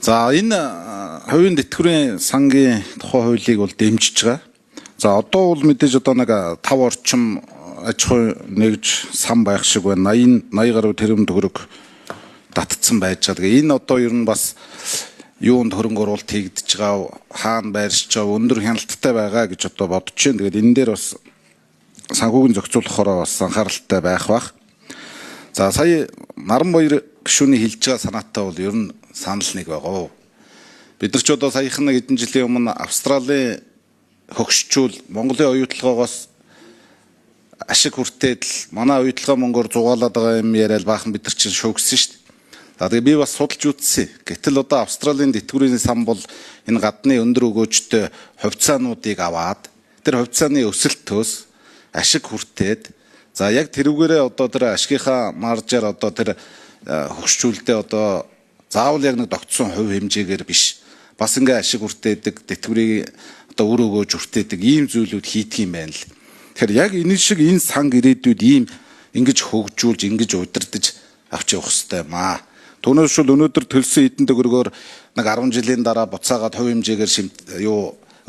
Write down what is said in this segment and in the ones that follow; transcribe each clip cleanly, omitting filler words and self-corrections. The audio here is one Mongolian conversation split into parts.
За энэ хувийн тэтгэврийн сангийн тухай хуулийг бол дэмжиж байгаа. За одоо бол мэдээж одоо нэг 5 орчим аж ахуй нэгж сан байх шиг байна. 80 гаруй тэрбум төгрөг татцсан байж байгаа. Тэгээ энэ одоо ер нь бас юунд хөрөнгө оруулалт хийгдэж байгаа, хаана байршиж байгаа, өндөр хяналттай байгаа гэж одоо бодож байна. Тэгээд энэ дээр бас санхүүгийн зохицуулахаараа бас анхааралтай байх бах. За сая Наран Баяр гишүүний хэлж байгаа санаатай бол ер нь санал нэг байгаа. Бид нар ч одоо саяхан нэг хэдэн жилийн өмнө Австралийн хөгшчүүл Монголын оюутлагоогоос ашиг хүртээд л манай оюутлагын мөнгөөр зугаалаад байгаа юм яриад баахан бид нар чинь шүүгсэн шүү дээ. За тэгээ би бас судалж үзсэн. Гэтэл одоо Австралийн тэтгэврийн сан бол энэ гадны өндөр өгөөжтэй хувьцаануудыг аваад тэр хувьцааны өсөлтөөс ашиг хүртээд за яг тэрүүгээрээ одоо тэр ашигынхаа маржаар одоо тэр хөгшчүүлдээ одоо заавал яг нэг тогтсон хувь хэмжээгээр биш бас ингээ ашиг хүртээдэг тэтгэврийн одоо үр өгөөж хүртээдэг ийм зүйлүүд хийдэг юм байна л. Тэгэхээр яг энэ шиг энэ санг ирээдүйд ийм ингэж хөгжүүлж ингэж удирдах авч явах хэрэгтэй маа. Түүнээс шул өнөөдөр төлсөн эдэн төгрөгөөр нэг 10 жилийн дараа буцаагаад хувь хэмжээгээр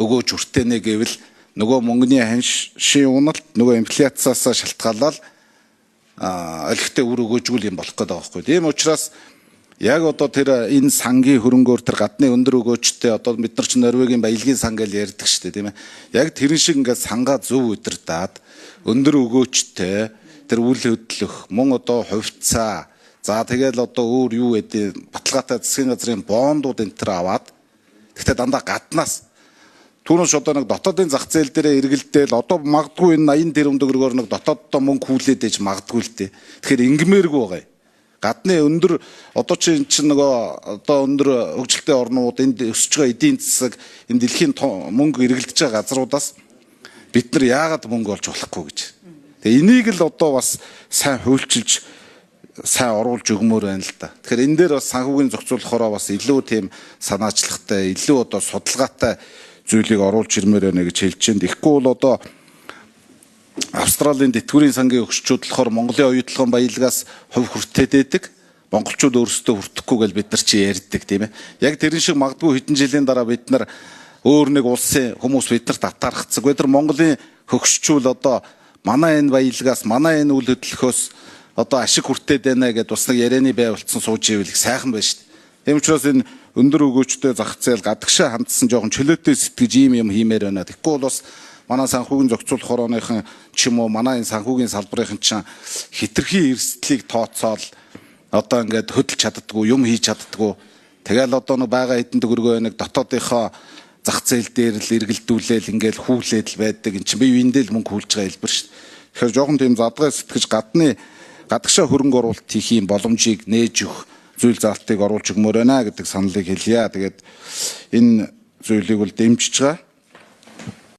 өгөөж хүртээнэ гэвэл нөгөө мөнгөний ханшийн уналт нөгөө инфляцаас шалтгаалаад олигтой үр өгөөжгүй юм болох гэдэг байгаа байхгүй. Тийм учраас яг одоо тэр энэ сангийн хөрөнгөөр тэр гадны өндөр өгөөжтэй одоо бид нар ч Норвегийн баялагын сан гэж ярьдаг шүү дээ тийм ээ. Яг тэрэн шиг ингээд сангаа зөв удирдаад өндөр өгөөжтэй тэр үйл хөдлөх мөн одоо хувьцаа за тэгэл одоо өөр юу гэдэг баталгаатай засгийн газрын бондууд энэ төр аваад гэхдээ дандаа гаднаас түүнээс одоо нэг дотоодын зах зээл дээр эргэлдээл одоо магадгүй энэ 80 тэрбум төгрөгөөр нэг дотооддоо мөнгө хүлээд ээж магадгүй л дээ. Тэгэхээр ингэмээргүй байгаа юм. Гадны өндөр одоо чи нөгөө одоо өндөр хөгжилтэй орнууд энд өсөж байгаа эдийн засаг энэ дэлхийн мөнгө эргэлдэж байгаа газруудаас бид нар яагаад мөнгө олж болохгүй гэж. Тэгээ энийг л одоо бас сайн хуульчилж сайн оруулж өгмөр байна л да. Тэгэхээр энэ дээр бас санхүүгийн зохицуулахаараа бас илүү тийм санаачлагтай, илүү одоо судалгаатай зүйлийг оруулж ирмээр байна гэж хэлж байна. Тэгэхгүй бол одоо Австралийн тэтгэврийн сангийн өгчүүд болохоор Монголын оюутлагын баялагаас хувь хүртээд байдаг. Монголчууд өөрсдөө хүртэхгүй гэж бид нар чи ярьдаг тийм ээ. Яг тэрэн шиг магадгүй хэдэн жилийн дараа бид нар өөр нэг улсын хүмүүс биднэрт татаархацдаг. Бид нар Монголын хөгшчүүл одоо манай энэ баялагаас манай энэ үйл хөдлөхөөс одоо ашиг хүртээд байна гэдээ бас нэг ярианы бай болцсон сууж ивэл сайхан байна шүү дээ. Тийм учраас энэ өндөр өгөөжтэй зах зээл гадагшаа хандсан жоохон чөлөөтэй сэтгэж ийм юм хиймээр байна. Тэгэхгүй бол бас манай санхүүгийн зохицуулах хорооныхон ч юм уу манай энэ санхүүгийн салбарын чинь хитрхи эрсдлийг тооцоол одоо ингээд хөдөлж чаддаггүй юм хийж чаддаггүй. Тэгэл одоо нэг байгаа хэдэн төгрөгөө нэг дотоодынхоо зах зээл дээр л эргэлдүүлээл ингээд хүүлээд л байдаг. Энд чинь бие биендээ л мөнгө хүүлж байгаа хэлбэр шүү дээ. Тэгэхээр жоохон тийм задгай сэтгэж гадагшаа хөрөнгө оруулалт хийх юм боломжийг нээж өгөх зүйл залтыг оруулж өгмөр байна гэдэг саналыг хэлье. Тэгээд энэ зүйлийг бол дэмжиж байгаа.